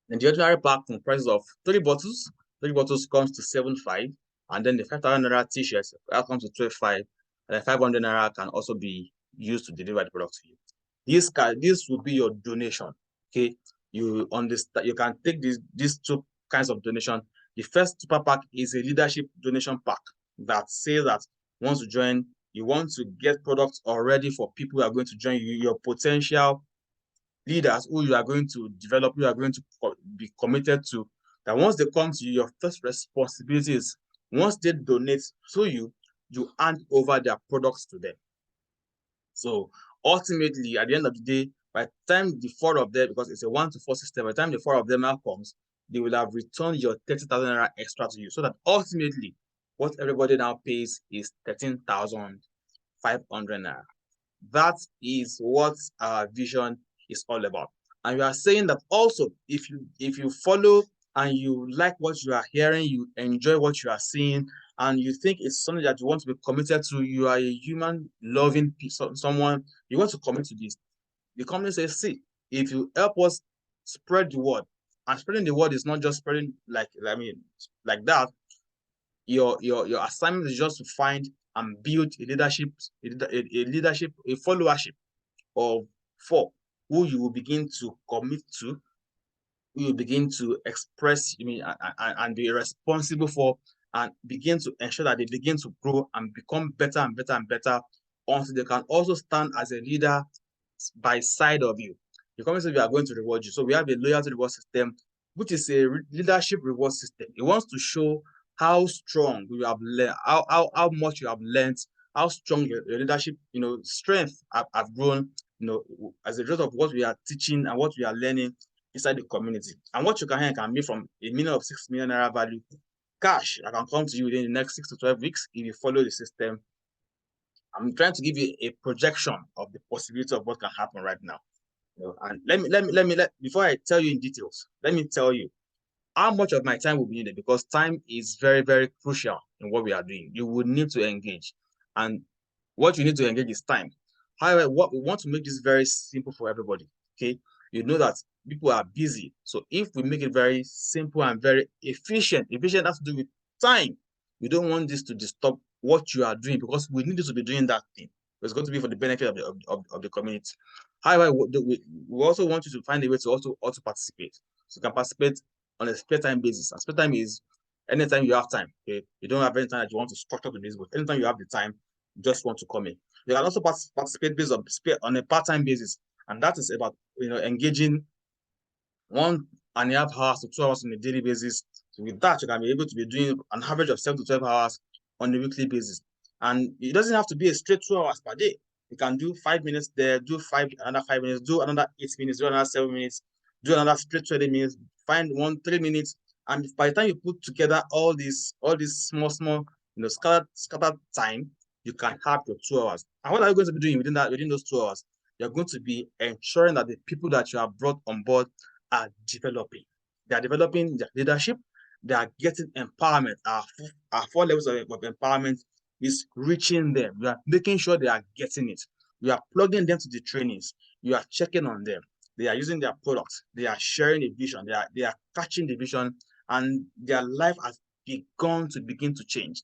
And the ordinary pack comprises of 3 bottles. 3 bottles comes to 7.5. And then the 5,000 naira t-shirts, that comes to 12.5. And the 500 naira can also be used to deliver the product to you. This will be your donation. Okay, you understand. You can take these 2 kinds of donation. The first super pack is a leadership donation pack that says that once you join, you want to get products already for people who are going to join you, your potential leaders who you are going to develop, you are going to be committed to. That once they come to you, your first responsibility is, once they donate to you, you hand over their products to them. So ultimately, at the end of the day, by the time the 4 of them, because it's a 1 to 4 system, by the time the 4 of them now comes, they will have returned your 30,000 naira extra to you. So that ultimately, what everybody now pays is 13,500 naira. That is what our vision is all about. And you are saying that also, if you follow and you like what you are hearing, you enjoy what you are seeing, and you think it's something that you want to be committed to, you are a human loving someone, you want to commit to this. The company says, see, if you help us spread the word, and spreading the word is not just spreading like that. Your assignment is just to find and build a followership of 4 who you will begin to commit to, who you begin to express, and be responsible for, and begin to ensure that they begin to grow and become better and better and better until they can also stand as a leader by side of you. The company says we are going to reward you. So we have a loyalty reward system, which is a leadership reward system. It wants to show how strong you have learned, how much you have learned, how strong your leadership, strength have grown, as a result of what we are teaching and what we are learning inside the community. And what you can hear can be from a minimum of 6 million naira value cash that can come to you within the next 6 to 12 weeks if you follow the system. I'm trying to give you a projection of the possibility of what can happen right now. And before I tell you in details, let me tell you how much of my time will be needed, because time is very, very crucial in what we are doing. You will need to engage, and what you need to engage is time. However, what we want to make this very simple for everybody. Okay, you know that people are busy, so if we make it very simple and very efficient has to do with time. We don't want this to disturb what you are doing, because we need you to be doing that thing. It's going to be for the benefit of the community. However, we also want you to find a way to also participate. So you can participate on a spare time basis. And spare time is anytime you have time. Okay, you don't have any time that you want to structure to this, but anytime you have the time, you just want to come in. You can also participate based on a part-time basis, and that is about engaging 1.5 hours to 2 hours on a daily basis. So with that, you can be able to be doing an average of 7 to 12 hours on a weekly basis. And it doesn't have to be a straight 2 hours per day. You can do 5 minutes there, do another 5 minutes, do another 8 minutes, do another 7 minutes, do another straight 20 minutes, find 3 minutes. And by the time you put together all these small, scattered time, you can have your 2 hours. And what are you going to be doing within those 2 hours? You're going to be ensuring that the people that you have brought on board are developing. They are developing their leadership. They are getting empowerment. Our 4 levels of empowerment is reaching them. You are making sure they are getting it. You are plugging them to the trainings. You are checking on them. They are using their products. They are sharing a vision. They are catching the vision, and their life has begin to change.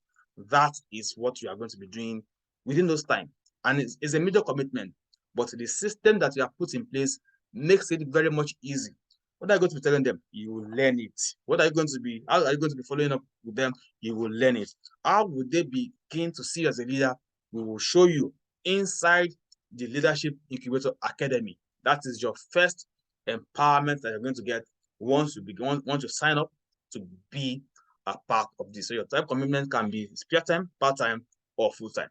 That is what you are going to be doing within those time. And it's a major commitment, but the system that you have put in place makes it very much easy. What are you going to be telling them? You will learn it. How are you going to be following up with them? You will learn it. How would they begin to see you as a leader? We will show you inside the Leadership Incubator Academy. That is your first empowerment that you're going to get once you sign up to be a part of this. So your time commitment can be spare time, part-time, or full-time.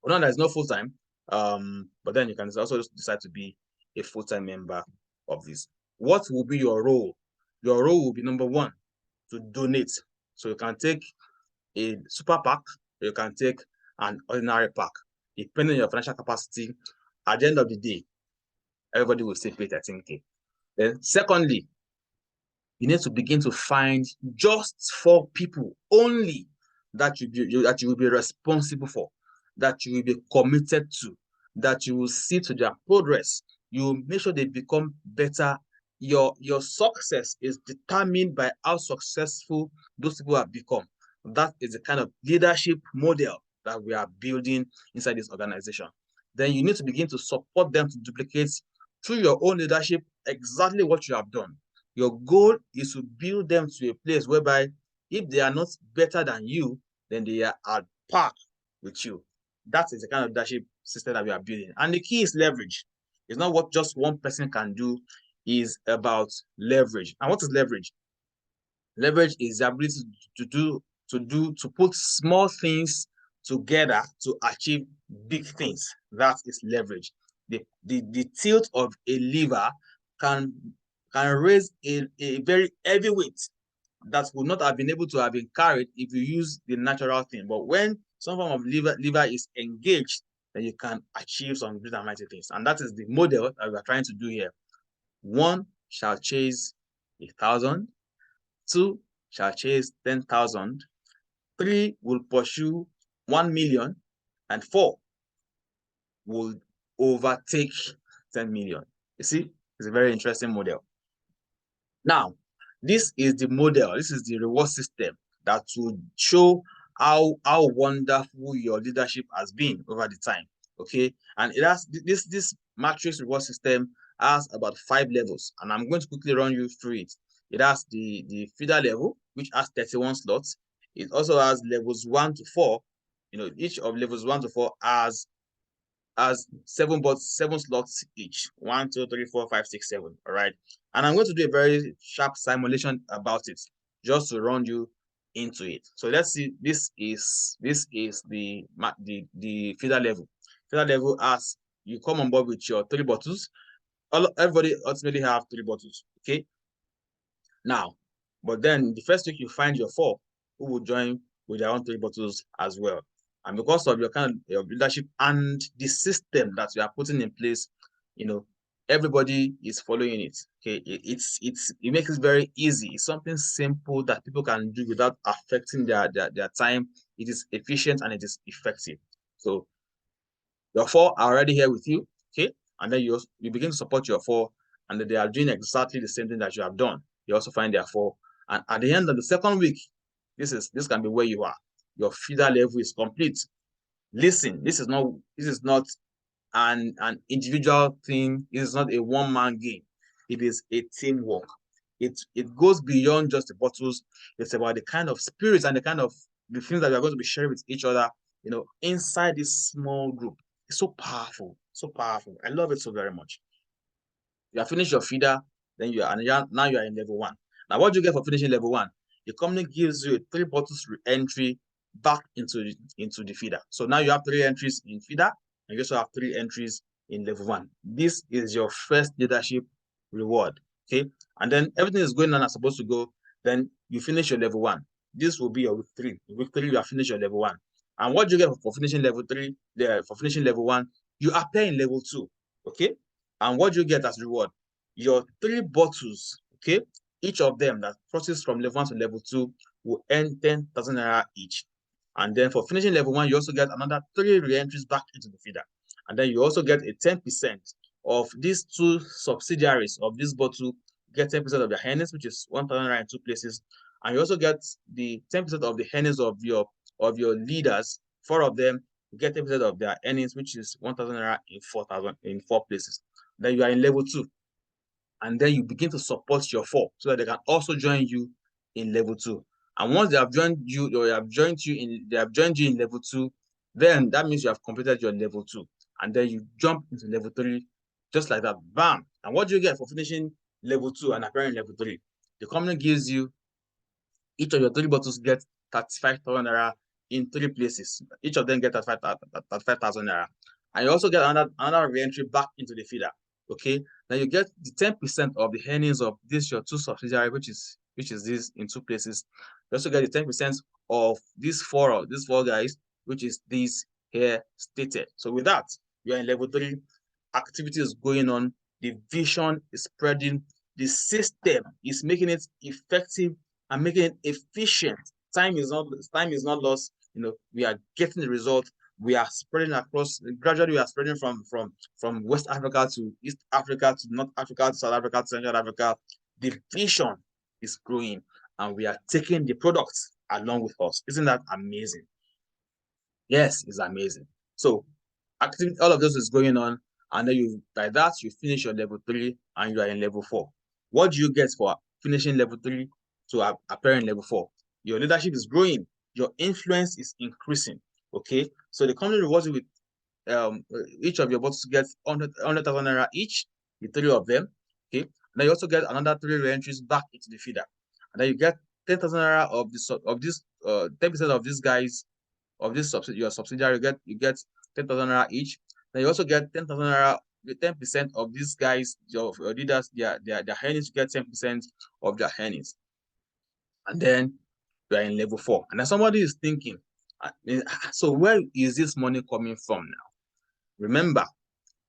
Well, now there's no full-time, but then you can also decide to be a full-time member of this. What will be your role? Your role will be, number 1, to donate. So you can take a super pack, or you can take an ordinary pack, depending on your financial capacity. At the end of the day, everybody will still pay 13K. Then secondly, you need to begin to find just 4 people only that you will be responsible for, that you will be committed to, that you will see to their progress. You will make sure they become better. Your success is determined by how successful those people have become. That is the kind of leadership model that we are building inside this organization. Then you need to begin to support them to duplicate through your own leadership exactly what you have done. Your goal is to build them to a place whereby if they are not better than you, then they are at par with you. That is the kind of leadership system that we are building. And the key is leverage. It's not what just one person can do, it's about leverage. And what is leverage? Leverage is the ability to put small things together to achieve big things. That is leverage. The tilt of a lever can raise a very heavy weight that would not have been able to have been carried if you use the natural thing. But when some form of lever is engaged, then you can achieve some great and mighty things. And that is the model that we are trying to do here. One shall chase 1,000, two shall chase 10,000, three will pursue 1 million, and four will overtake 10 million. You see, it's a very interesting model. Now, this is the model, this is the reward system that will show how wonderful your leadership has been over the time. Okay, and it has this matrix reward system has about 5 levels, and I'm going to quickly run you through it. It has the feeder level, which has 31 slots. It also has levels 1 to 4. You know, each of levels 1 to 4 has 7 slots each. 1, 2, 3, 4, 5, 6, 7. All right. And I'm going to do a very sharp simulation about it just to run you into it. So let's see. This is the feeder level. Feeder level as you come on board with your 3 bottles. Everybody ultimately have 3 bottles. Okay. Now, but then the first week you find your 4 who will join with their own 3 bottles as well. And because of your your leadership and the system that you are putting in place, you know, everybody is following it. Okay, it makes it very easy. It's something simple that people can do without affecting their time. It is efficient and it is effective. So your 4 are already here with you, okay, and then you begin to support your 4, and then they are doing exactly the same thing that you have done. You also find their 4, and at the end of the second week, this can be where you are. Your feeder level is complete. Listen, this is not an individual thing. It is not a one-man game. It is a teamwork. It goes beyond just the bottles. It's about the kind of spirit and the kind of the things that we are going to be sharing with each other, you know, inside this small group. It's so powerful, so powerful. I love it so very much. You have finished your feeder, then now you are in level 1. Now, what do you get for finishing level 1? The company gives you 3 bottles re-entry back into the feeder. So now you have 3 entries in feeder, and you also have 3 entries in level 1. This is your first leadership reward. Okay, and then everything is going on as supposed to go. Then you finish your level 1. This will be your week 3. Week 3, you have finished your level 1. And what do you get for finishing level 3? For finishing level 1, you appear in level 2. Okay, and what do you get as reward? Your 3 bottles. Okay, each of them that crosses from level 1 to level 2 will earn 10,000 naira each. And then for finishing level 1, you also get another 3 re-entries back into the feeder. And then you also get a 10% of these 2 subsidiaries of this bottle, get 10% of their earnings, which is 1,000 naira in 2 places. And you also get the 10% of the earnings of your leaders. 4 of them get 10% of their earnings, which is 1,000 naira in 4 places. Then you are in level 2. And then you begin to support your 4 so that they can also join you in level 2. And once they have joined you, or they have joined you in level 2, then that means you have completed your level 2. And then you jump into level 3, just like that. Bam! And what do you get for finishing level 2 and appearing level 3? The company gives you, each of your 3 bottles get 35,000 naira in 3 places. Each of them get 35,000 naira. And you also get another re-entry back into the feeder. Okay, now you get the 10% of the earnings of this your 2 subsidiary, which is this in 2 places. You also get the 10% of these four guys, which is this here stated. So with that, you are in level 3. Activity is going on. The vision is spreading. The system is making it effective and making it efficient. Time is not lost. You know, we are getting the result. We are spreading across. Gradually, we are spreading from West Africa to East Africa to North Africa to South Africa to Central Africa. The vision is growing, and we are taking the products along with us. Isn't that amazing? Yes, it's amazing. So, activity, all of this is going on, and then by that you finish your level 3 and you are in level 4. What do you get for finishing level 3 to appear in level 4? Your leadership is growing, your influence is increasing. Okay, so the company rewards you with each of your bottles gets 100,000 naira each, the 3 of them. Okay, then you also get another 3 re-entries back into the feeder, and then you get 10,000 naira of this 10% of these guys of this your subsidiary. You get 10,000 naira each. Then you also get 10,000 naira. The 10% of these guys, your leaders, their earnings, you get 10% of their earnings, and then you are in level 4. And then somebody is thinking, so where is this money coming from now? Remember,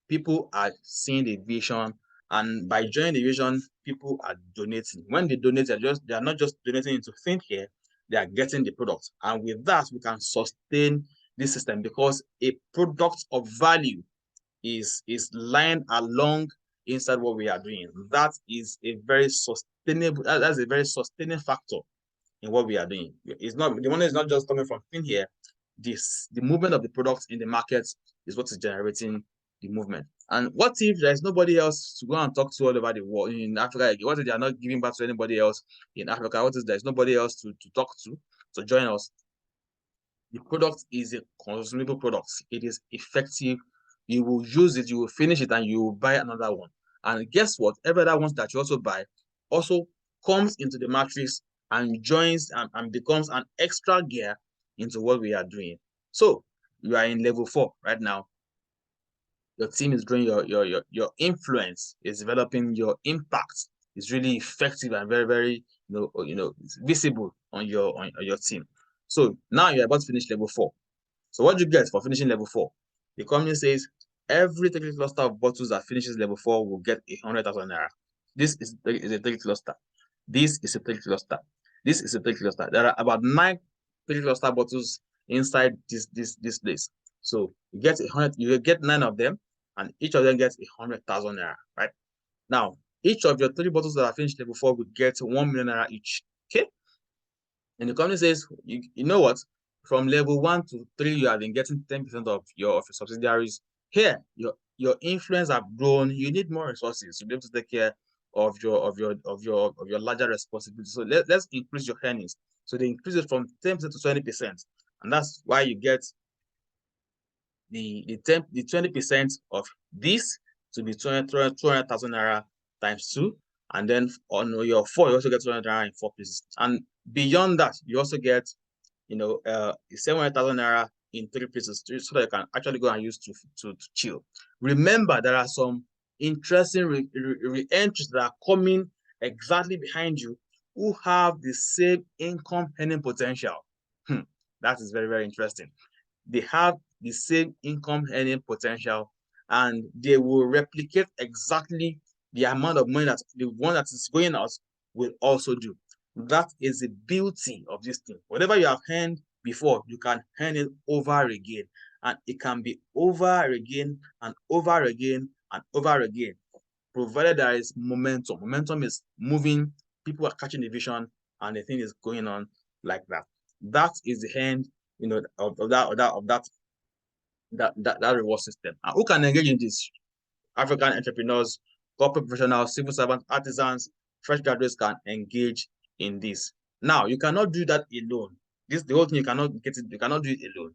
people are seeing the vision And by joining the vision, people are donating. When they donate, they are not just donating into think here, they are getting the product. And with that, we can sustain this system, because a product of value is lying along inside what we are doing. That is a very sustainable, that's a very sustaining factor in what we are doing. It's not, the money is not just coming from thin here. The movement of the products in the market is what is generating the movement. And what if there's nobody else to go and talk to all over the world in Africa? What if they are not giving back to anybody else in Africa? What if there's nobody else to talk to join us? The product is a consumable product. It is effective. You will use it, you will finish it, and you will buy another one. And guess what? Every other one that you also buy also comes into the matrix and joins and becomes an extra gear into what we are doing. So you are in level 4 right now. Your team is growing, your influence is developing, your impact is really effective and very, very visible on your team. So now you're about to finish level 4. So what do you get for finishing level 4? The company says every 30 cluster of bottles that finishes level 4 will get 100,000 naira. This is a 30 cluster. This is a 30 cluster. This is a 30 cluster. There are about 9 30 cluster bottles inside this place. So you get 100. You get 9 of them, and each of them gets 100,000 naira. Right now, each of your 30 bottles that are finished level 4 will get 1 million naira each. Okay. And the company says, you know what? From level 1 to 3, you have been getting 10% of your subsidiaries. Here, your influence have grown. You need more resources to be able to take care of your larger responsibility. So let's increase your earnings. So they increase it from 10% to 20%, and that's why you get the 20% of this to be 200,000 naira times 2, and then on your 4 you also get 200 naira in 4 pieces, and beyond that you also get 700,000 naira in 3 pieces, so that you can actually go and use to chill. Remember, there are some interesting re-entries that are coming exactly behind you who have the same income earning potential. That is very, very interesting. They have the same income earning potential, and they will replicate exactly the amount of money that the one that is going out will also do. That is the beauty of this thing. Whatever you have earned before, you can earn it over again, and it can be over again and over again and over again, provided there is momentum. Momentum is moving, people are catching the vision, and the thing is going on like that. That is the end, of that reward system. And who can engage in this? African entrepreneurs, corporate professionals, civil servants, artisans, fresh graduates can engage in this. Now, you cannot do that alone. The whole thing, you cannot do it alone.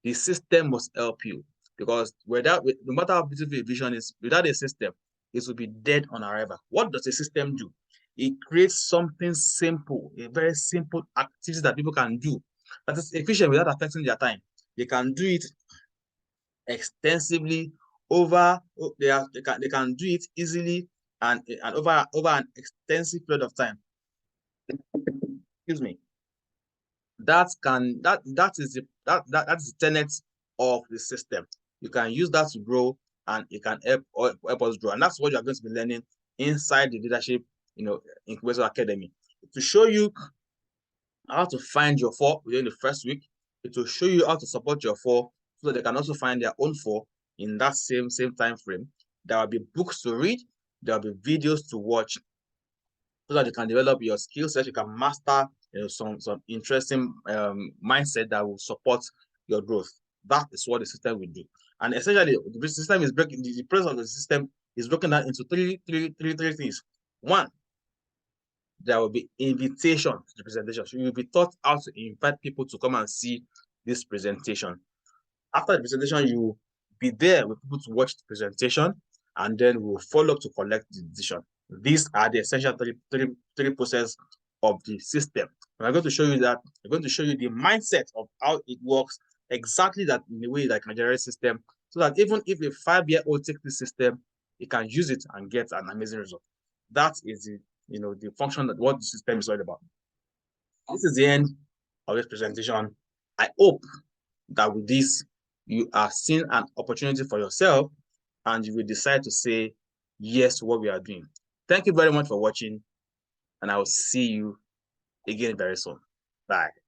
The system must help you, because no matter how beautiful a vision is, without a system, it will be dead on arrival. What does a system do? It creates something simple, a very simple activity that people can do that is efficient without affecting their time. They can do it extensively they can do it easily and over an extensive period of time. Excuse me. That is the tenet of the system. You can use that to grow, and it can help us grow. And that's what you're going to be learning inside the leadership incubator academy, to show you how to find your 4 within the first week. It will show you how to support your 4 so that they can also find their own 4 in that same time frame. There will be books to read, there will be videos to watch, so that you can develop your skill set. You can master some interesting mindset that will support your growth. That is what the system will do. And essentially, the system is breaking, the process of the system is broken down into three things. One, there will be invitation to the presentation. So you will be taught how to invite people to come and see this presentation. After the presentation, you will be there with people to watch the presentation, and then we'll follow up to collect the decision. These are the essential three processes of the system. And I'm going to show you that. I'm going to show you the mindset of how it works, exactly that in the way that can generate system, so that even if a 5-year-old takes this system, he can use it and get an amazing result. That is the function that what the system is all about. This is the end of this presentation. I hope that with this, you are seeing an opportunity for yourself, and you will decide to say yes to what we are doing. Thank you very much for watching, and I will see you again very soon. Bye.